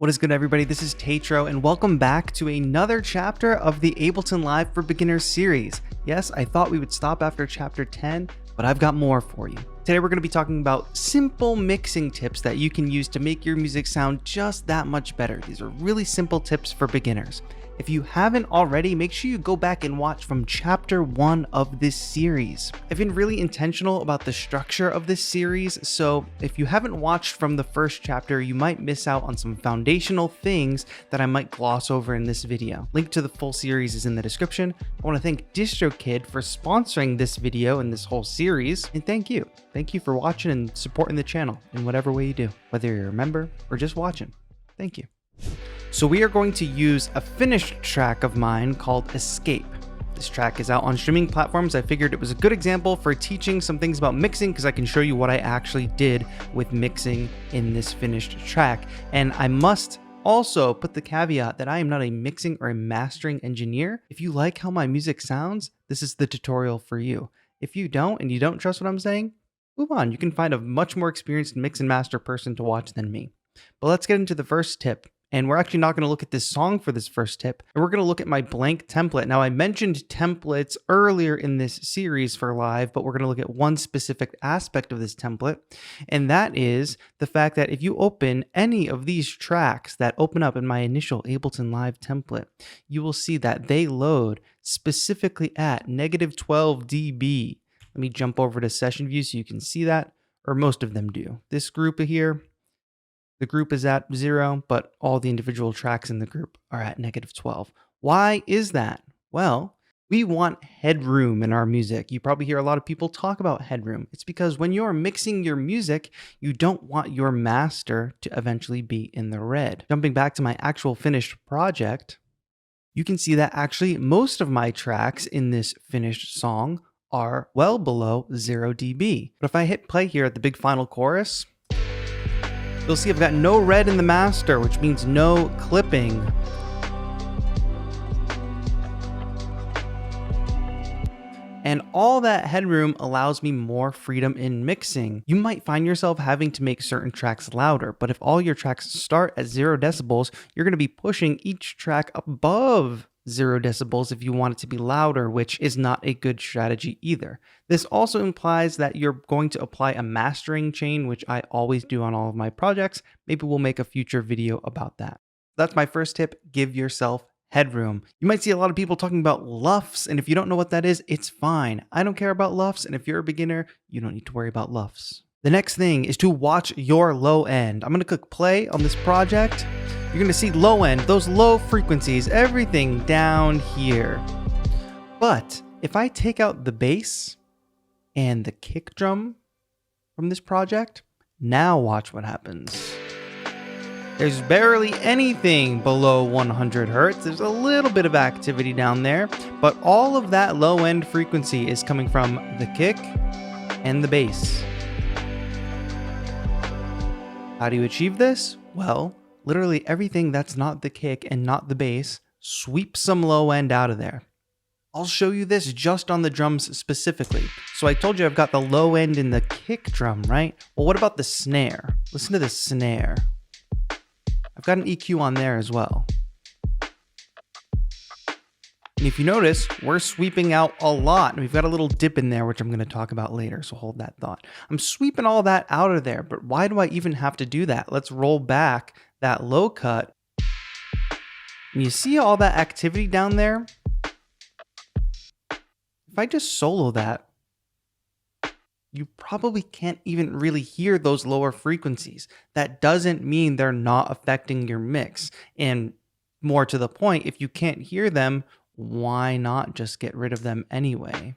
What is good, everybody? This is TAETRO, and welcome back to another chapter of the Ableton Live for Beginners series. Yes, I thought we would stop after chapter 10, but I've got more for you. Today we're going to be talking about simple mixing tips that you can use to make your music sound just that much better. These are really simple tips for beginners. If you haven't already, make sure you go back and watch from chapter 1 of this series. I've been really intentional about the structure of this series, so if you haven't watched from the first chapter, you might miss out on some foundational things that I might gloss over in this video. Link to the full series is in the description. I want to thank DistroKid for sponsoring this video and this whole series, and thank you. Thank you for watching and supporting the channel in whatever way you do, whether you're a member or just watching. Thank you. So we are going to use a finished track of mine called Escape. This track is out on streaming platforms. I figured it was a good example for teaching some things about mixing because I can show you what I actually did with mixing in this finished track. And I must also put the caveat that I am not a mixing or a mastering engineer. If you like how my music sounds, this is the tutorial for you. If you don't and you don't trust what I'm saying, move on. You can find a much more experienced mix and master person to watch than me. But let's get into the first tip. And we're actually not going to look at this song for this first tip. And we're going to look at my blank template. Now, I mentioned templates earlier in this series for live, but we're going to look at one specific aspect of this template. And that is the fact that if you open any of these tracks that open up in my initial Ableton Live template, you will see that they load specifically at -12 dB. Let me jump over to session view so you can see that, or most of them do. This group here, the group is at 0, but all the individual tracks in the group are at -12. Why is that? Well, we want headroom in our music. You probably hear a lot of people talk about headroom. It's because when you're mixing your music, you don't want your master to eventually be in the red. Jumping back to my actual finished project, you can see that actually most of my tracks in this finished song are well below 0 dB. But if I hit play here at the big final chorus, you'll see I've got no red in the master, which means no clipping. And all that headroom allows me more freedom in mixing. You might find yourself having to make certain tracks louder, but if all your tracks start at 0 decibels, you're going to be pushing each track above 0 decibels if you want it to be louder, which is not a good strategy either. This also implies that you're going to apply a mastering chain, which I always do on all of my projects. Maybe we'll make a future video about that. That's my first tip. Give yourself headroom. You might see a lot of people talking about LUFS, and if you don't know what that is, it's fine. I don't care about LUFS, and if you're a beginner, you don't need to worry about LUFS. The next thing is to watch your low end. I'm going to click play on this project. You're going to see low end, those low frequencies, everything down here. But if I take out the bass and the kick drum from this project, now watch what happens. There's barely anything below 100 hertz. There's a little bit of activity down there, but all of that low end frequency is coming from the kick and the bass. How do you achieve this? Well, literally everything that's not the kick and not the bass, sweep some low end out of there. I'll show you this just on the drums specifically. So I told you I've got the low end in the kick drum, right? Well, what about the snare? Listen to the snare. I've got an EQ on there as well. And if you notice, we're sweeping out a lot. And we've got a little dip in there, which I'm going to talk about later. So hold that thought. I'm sweeping all that out of there, but why do I even have to do that? Let's roll back that low cut. And you see all that activity down there? If I just solo that, you probably can't even really hear those lower frequencies. That doesn't mean they're not affecting your mix. And more to the point, if you can't hear them, why not just get rid of them anyway?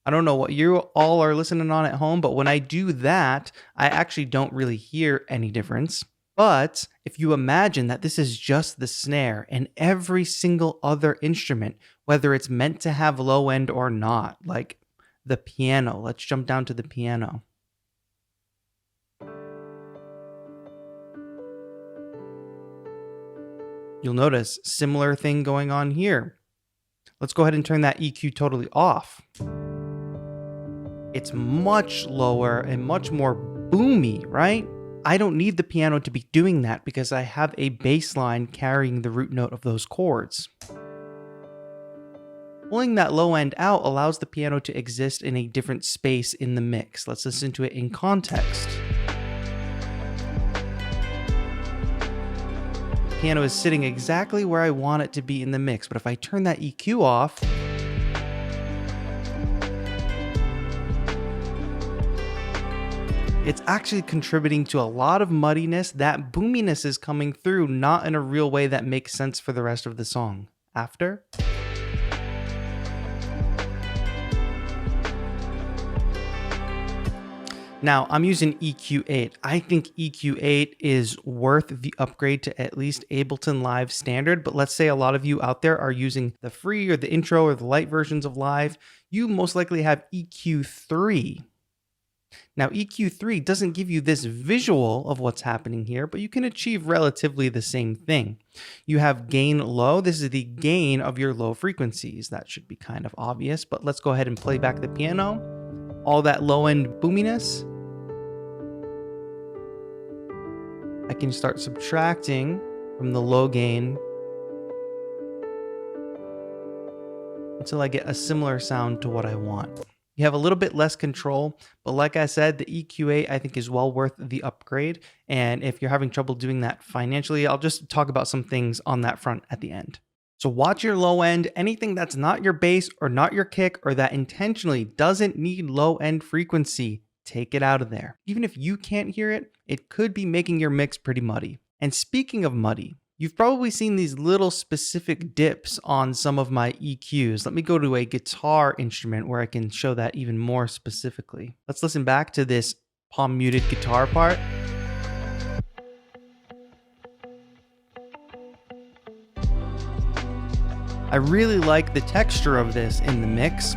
I don't know what you all are listening on at home, but when I do that, I actually don't really hear any difference. But if you imagine that this is just the snare and every single other instrument, whether it's meant to have low end or not, like the piano, let's jump down to the piano. You'll notice similar thing going on here. Let's go ahead and turn that EQ totally off. It's much lower and much more boomy, right? I don't need the piano to be doing that because I have a bass line carrying the root note of those chords. Pulling that low end out allows the piano to exist in a different space in the mix. Let's listen to it in context. The piano is sitting exactly where I want it to be in the mix, but if I turn that EQ off, it's actually contributing to a lot of muddiness. That boominess is coming through, not in a real way that makes sense for the rest of the song. After. Now, I'm using EQ8. I think EQ8 is worth the upgrade to at least Ableton Live Standard, but let's say a lot of you out there are using the free or the intro or the light versions of Live. You most likely have EQ3. Now, EQ3 doesn't give you this visual of what's happening here, but you can achieve relatively the same thing. You have gain low. This is the gain of your low frequencies. That should be kind of obvious, but let's go ahead and play back the piano. All that low end boominess. I can start subtracting from the low gain until I get a similar sound to what I want. You have a little bit less control, but like I said, the EQ8 I think is well worth the upgrade. And if you're having trouble doing that financially, I'll just talk about some things on that front at the end. So watch your low end. Anything that's not your bass or not your kick or that intentionally doesn't need low end frequency, take it out of there. Even if you can't hear it, it could be making your mix pretty muddy. And speaking of muddy, you've probably seen these little specific dips on some of my EQs. Let me go to a guitar instrument where I can show that even more specifically. Let's listen back to this palm muted guitar part. I really like the texture of this in the mix.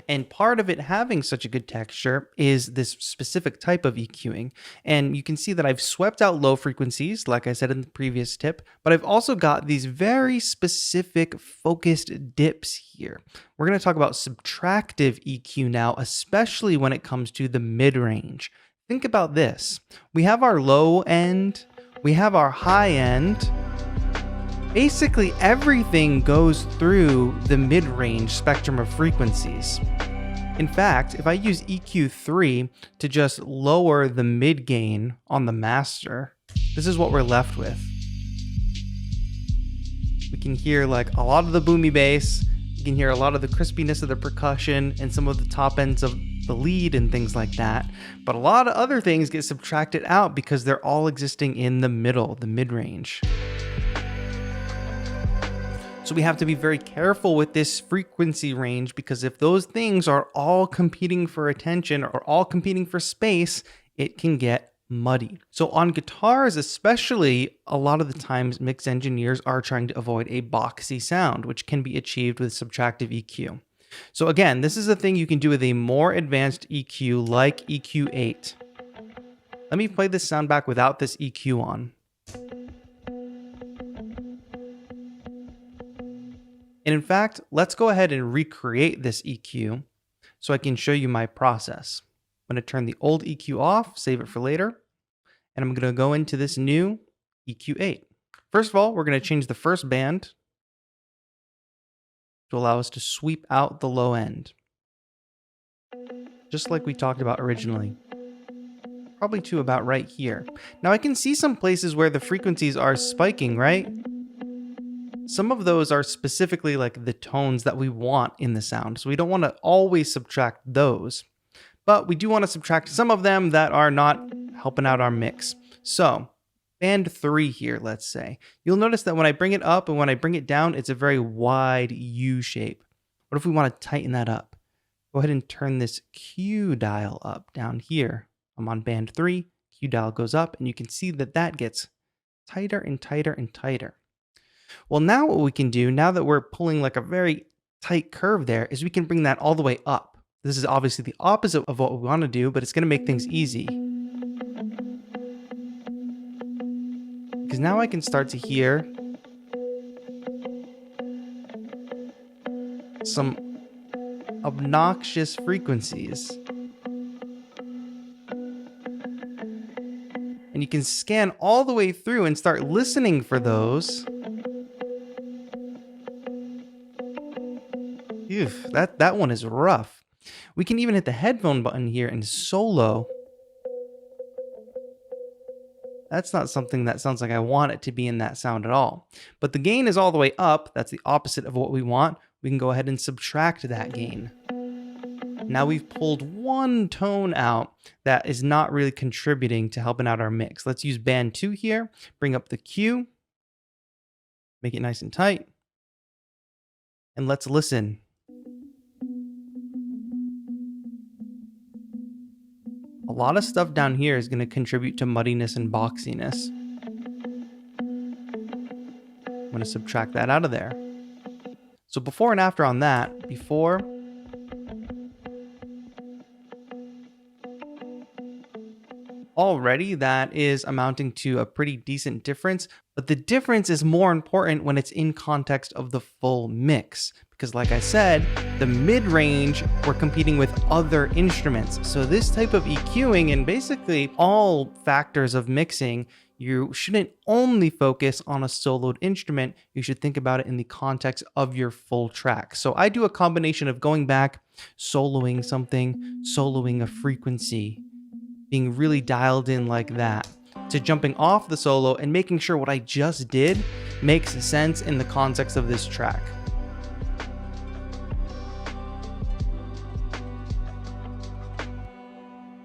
And part of it having such a good texture is this specific type of EQing. And you can see that I've swept out low frequencies, like I said in the previous tip, but I've also got these very specific focused dips here. We're going to talk about subtractive EQ now, especially when it comes to the mid-range. Think about this. We have our low end, we have our high end. Basically, everything goes through the mid-range spectrum of frequencies. In fact, if I use EQ3 to just lower the mid-gain on the master, this is what we're left with. We can hear like a lot of the boomy bass, you can hear a lot of the crispiness of the percussion and some of the top ends of the lead and things like that. But a lot of other things get subtracted out because they're all existing in the middle, the mid-range. So we have to be very careful with this frequency range because if those things are all competing for attention or all competing for space, it can get muddy. So on guitars especially, a lot of the times mix engineers are trying to avoid a boxy sound, which can be achieved with subtractive EQ. So again, this is a thing you can do with a more advanced EQ like EQ8. Let me play this sound back without this EQ on. And in fact, let's go ahead and recreate this EQ so I can show you my process. I'm going to turn the old EQ off, save it for later, and I'm going to go into this new EQ8. First of all, we're going to change the first band to allow us to sweep out the low end, just like we talked about originally. Probably to about right here. Now I can see some places where the frequencies are spiking, right? Some of those are specifically like the tones that we want in the sound. So we don't want to always subtract those, but we do want to subtract some of them that are not helping out our mix. So band 3 here, let's say, you'll notice that when I bring it up and when I bring it down, it's a very wide U shape. What if we want to tighten that up? Go ahead and turn this Q dial up down here. I'm on band 3, Q dial goes up, and you can see that that gets tighter and tighter and tighter. Well, now what we can do, now that we're pulling like a very tight curve there, is we can bring that all the way up. This is obviously the opposite of what we want to do, but it's going to make things easy. Because now I can start to hear some obnoxious frequencies. And you can scan all the way through and start listening for those. Ew, that one is rough. We can even hit the headphone button here and solo. That's not something that sounds like I want it to be in that sound at all. But the gain is all the way up. That's the opposite of what we want. We can go ahead and subtract that gain. Now we've pulled one tone out that is not really contributing to helping out our mix. Let's use band 2 here. Bring up the Q. Make it nice and tight. And let's listen. A lot of stuff down here is going to contribute to muddiness and boxiness. I'm going to subtract that out of there. So before and after on that, before, already that is amounting to a pretty decent difference, but the difference is more important when it's in context of the full mix. Because like I said, the mid-range, we're competing with other instruments. So this type of EQing and basically all factors of mixing, you shouldn't only focus on a soloed instrument. You should think about it in the context of your full track. So I do a combination of going back, soloing something, soloing a frequency, being really dialed in like that, to jumping off the solo and making sure what I just did makes sense in the context of this track.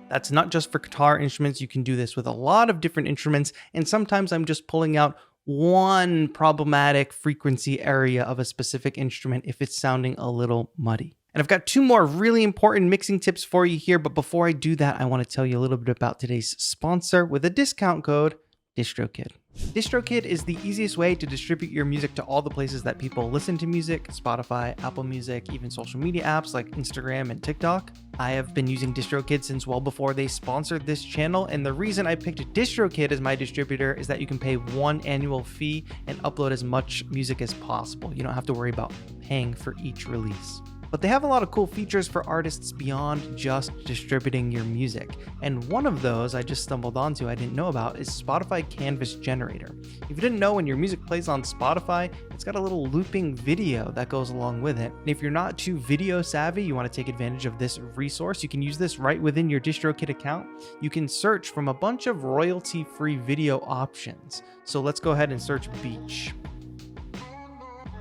That's not just for guitar instruments. You can do this with a lot of different instruments. And sometimes I'm just pulling out one problematic frequency area of a specific instrument if it's sounding a little muddy. And I've got 2 more really important mixing tips for you here. But before I do that, I want to tell you a little bit about today's sponsor with a discount code, DistroKid. DistroKid is the easiest way to distribute your music to all the places that people listen to music: Spotify, Apple Music, even social media apps like Instagram and TikTok. I have been using DistroKid since well before they sponsored this channel, and the reason I picked DistroKid as my distributor is that you can pay 1 annual fee and upload as much music as possible. You don't have to worry about paying for each release. But they have a lot of cool features for artists beyond just distributing your music. And one of those I just stumbled onto I didn't know about is Spotify Canvas Generator. If you didn't know, when your music plays on Spotify, it's got a little looping video that goes along with it. And if you're not too video savvy, you want to take advantage of this resource, you can use this right within your DistroKid account. You can search from a bunch of royalty-free video options. So let's go ahead and search beach.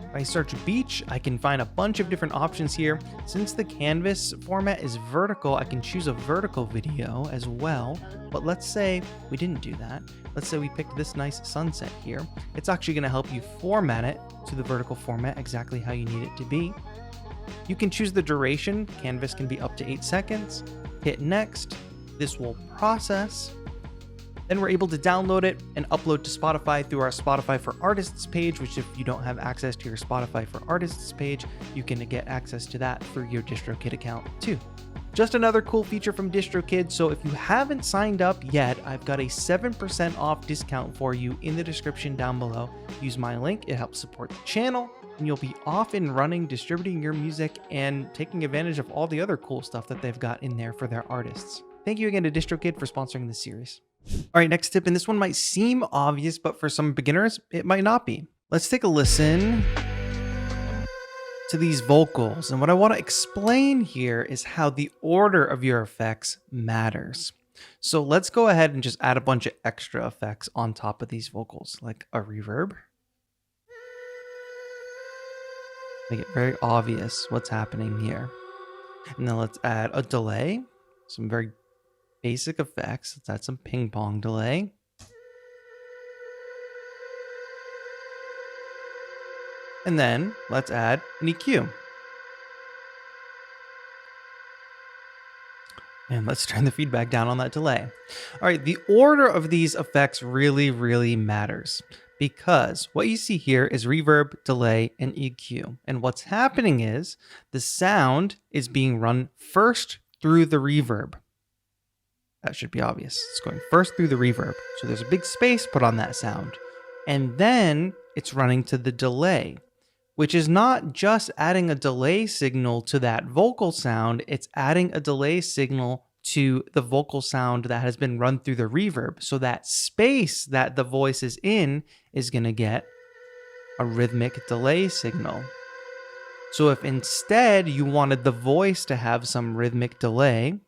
If I search beach, I can find a bunch of different options here. Since the Canvas format is vertical, I can choose a vertical video as well. But let's say we didn't do that. Let's say we picked this nice sunset here. It's actually going to help you format it to the vertical format exactly how you need it to be. You can choose the duration. Canvas can be up to 8 seconds. Hit next. This will process. Then we're able to download it and upload to Spotify through our Spotify for Artists page, which if you don't have access to your Spotify for Artists page, you can get access to that through your DistroKid account too. Just another cool feature from DistroKid. So if you haven't signed up yet, I've got a 7% off discount for you in the description down below. Use my link, it helps support the channel, and you'll be off and running, distributing your music and taking advantage of all the other cool stuff that they've got in there for their artists. Thank you again to DistroKid for sponsoring this series. All right, next tip, and this one might seem obvious, but for some beginners, it might not be. Let's take a listen to these vocals. And what I want to explain here is how the order of your effects matters. So let's go ahead and just add a bunch of extra effects on top of these vocals, like a reverb. Make it very obvious what's happening here. And then let's add a delay, some very basic effects. Let's add some ping pong delay. And then let's add an EQ. And let's turn the feedback down on that delay. All right, the order of these effects really matters, because what you see here is reverb, delay, and EQ. And what's happening is the sound is being run first through the reverb. That should be obvious. It's going first through the reverb. So there's a big space put on that sound. And then it's running to the delay, which is not just adding a delay signal to that vocal sound, it's adding a delay signal to the vocal sound that has been run through the reverb. So that space that the voice is in is going to get a rhythmic delay signal. So if instead you wanted the voice to have some rhythmic delay,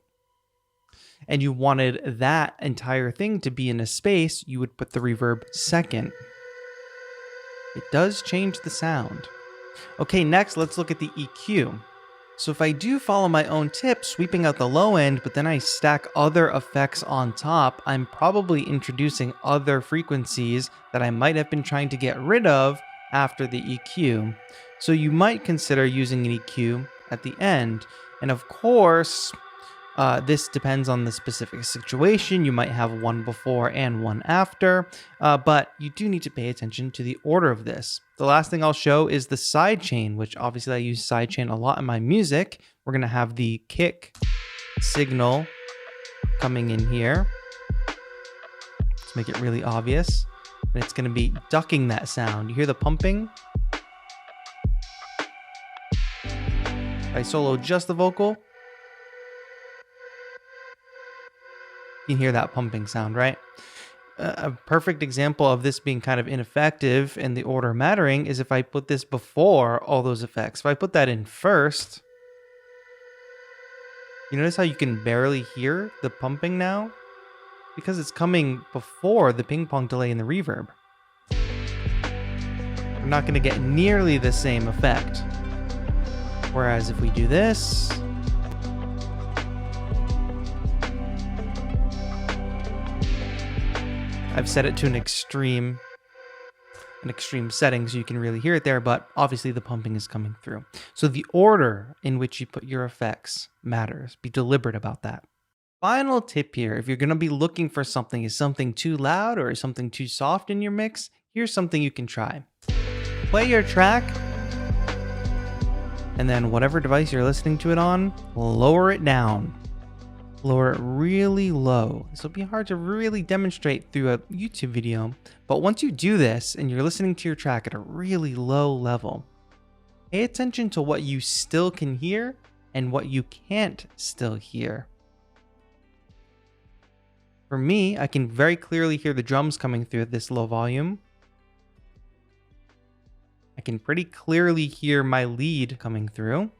and you wanted that entire thing to be in a space, you would put the reverb second. It does change the sound. Okay, next let's look at the EQ. So if I do follow my own tip, sweeping out the low end, but then I stack other effects on top, I'm probably introducing other frequencies that I might have been trying to get rid of after the EQ. So you might consider using an EQ at the end. And of course, this depends on the specific situation. You might have one before and one after, but you do need to pay attention to the order of this. The last thing I'll show is the sidechain, which obviously I use sidechain a lot in my music. We're going to have the kick signal coming in here. Let's make it really obvious. And it's going to be ducking that sound. You hear the pumping? If I solo just the vocal, you can hear that pumping sound, right? A perfect example of this being kind of ineffective and the order mattering is if I put this before all those effects. If I put that in first, you notice how you can barely hear the pumping now? Because it's coming before the ping pong delay and the reverb. We're not going to get nearly the same effect. Whereas if we do this, I've set it to an extreme setting so you can really hear it there, but obviously the pumping is coming through. So the order in which you put your effects matters. Be deliberate about that. Final tip here, if you're going to be looking for something, is something too loud or is something too soft in your mix? Here's something you can try. Play your track, and then whatever device you're listening to it on, lower it down. Lower it really low. This will be hard to really demonstrate through a YouTube video, but once you do this and you're listening to your track at a really low level, pay attention to what you still can hear and what you can't still hear. For me, I can very clearly hear the drums coming through at this low volume. I can pretty clearly hear my lead coming through.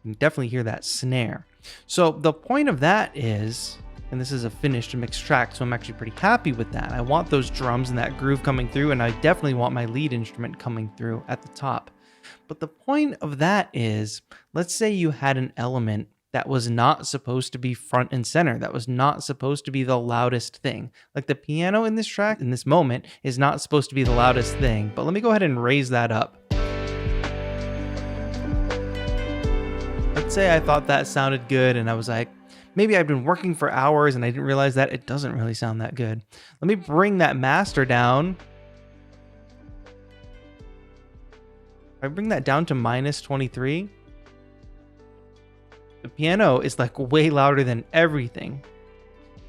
You can definitely hear that snare. So the point of that is, and this is a finished mixed track, so I'm actually pretty happy with that. I want those drums and that groove coming through, and I definitely want my lead instrument coming through at the top. But the point of that is, let's say you had an element that was not supposed to be front and center, that was not supposed to be the loudest thing. Like the piano in this track, in this moment, is not supposed to be the loudest thing, but let me go ahead and raise that up. Let's say I thought that sounded good and I was like, maybe I've been working for hours and I didn't realize that it doesn't really sound that good. Let me bring that master down. If I bring that down to -23, the piano is like way louder than everything.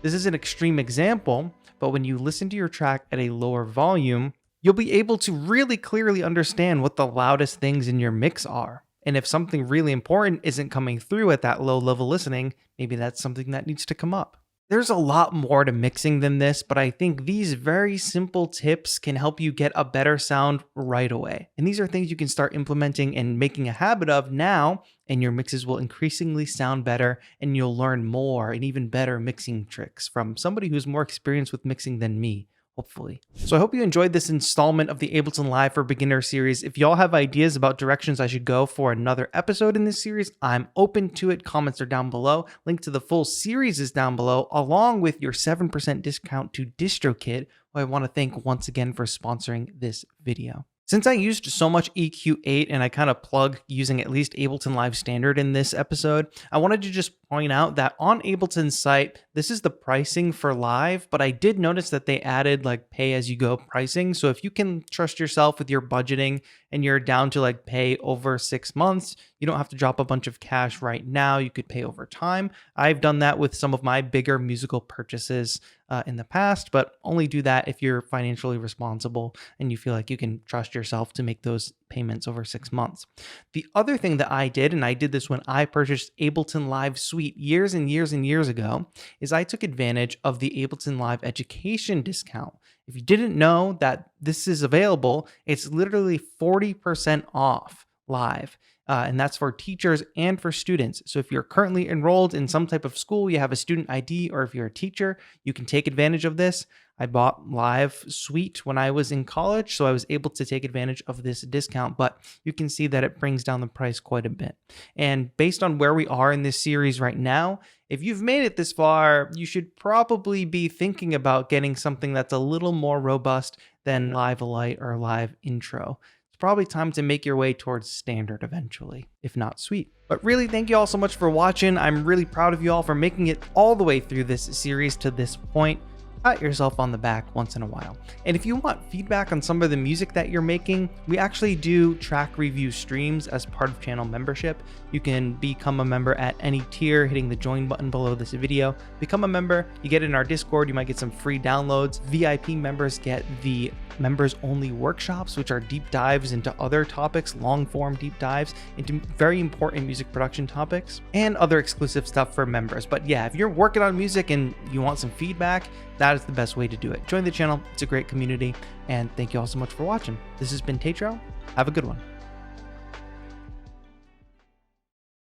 This is an extreme example, but when you listen to your track at a lower volume, you'll be able to really clearly understand what the loudest things in your mix are. And if something really important isn't coming through at that low level listening, maybe that's something that needs to come up. There's a lot more to mixing than this, but I think these very simple tips can help you get a better sound right away. And these are things you can start implementing and making a habit of now, and your mixes will increasingly sound better, and you'll learn more and even better mixing tricks from somebody who's more experienced with mixing than me. Hopefully. So I hope you enjoyed this installment of the Ableton Live for Beginner series. If y'all have ideas about directions I should go for another episode in this series, I'm open to it. Comments are down below. Link to the full series is down below, along with your 7% discount to DistroKid, who I want to thank once again for sponsoring this video. Since I used so much EQ8 and I kind of plug using at least Ableton Live Standard in this episode, I wanted to just point out that on Ableton's site, this is the pricing for live, but I did notice that they added like pay as you go pricing. So if you can trust yourself with your budgeting and you're down to like pay over 6 months, you don't have to drop a bunch of cash right now. You could pay over time. I've done that with some of my bigger musical purchases in the past, but only do that if you're financially responsible and you feel like you can trust yourself to make those payments over 6 months. The other thing that I did, and I did this when I purchased Ableton Live Suite years and years and years ago, is I took advantage of the Ableton Live education discount. If you didn't know that this is available, it's literally 40% off live. And that's for teachers and for students. So if you're currently enrolled in some type of school, you have a student ID, or if you're a teacher, you can take advantage of this. I bought Live Suite when I was in college, so I was able to take advantage of this discount, but you can see that it brings down the price quite a bit. And based on where we are in this series right now, if you've made it this far, you should probably be thinking about getting something that's a little more robust than Live Lite or Live Intro. Probably time to make your way towards standard eventually, if not Suite. But really, thank you all so much for watching. I'm really proud of you all for making it all the way through this series to this point. Pat yourself on the back once in a while. And if you want feedback on some of the music that you're making, we actually do track review streams as part of channel membership. You can become a member at any tier, hitting the join button below this video. Become a member, you get in our Discord, you might get some free downloads. VIP members get the members only workshops, which are deep dives into other topics, long form deep dives into very important music production topics, and other exclusive stuff for members. But yeah, if you're working on music and you want some feedback, that is the best way to do it. Join the channel, it's a great community, and thank you all so much for watching. This has been TAETRO. Have a good one.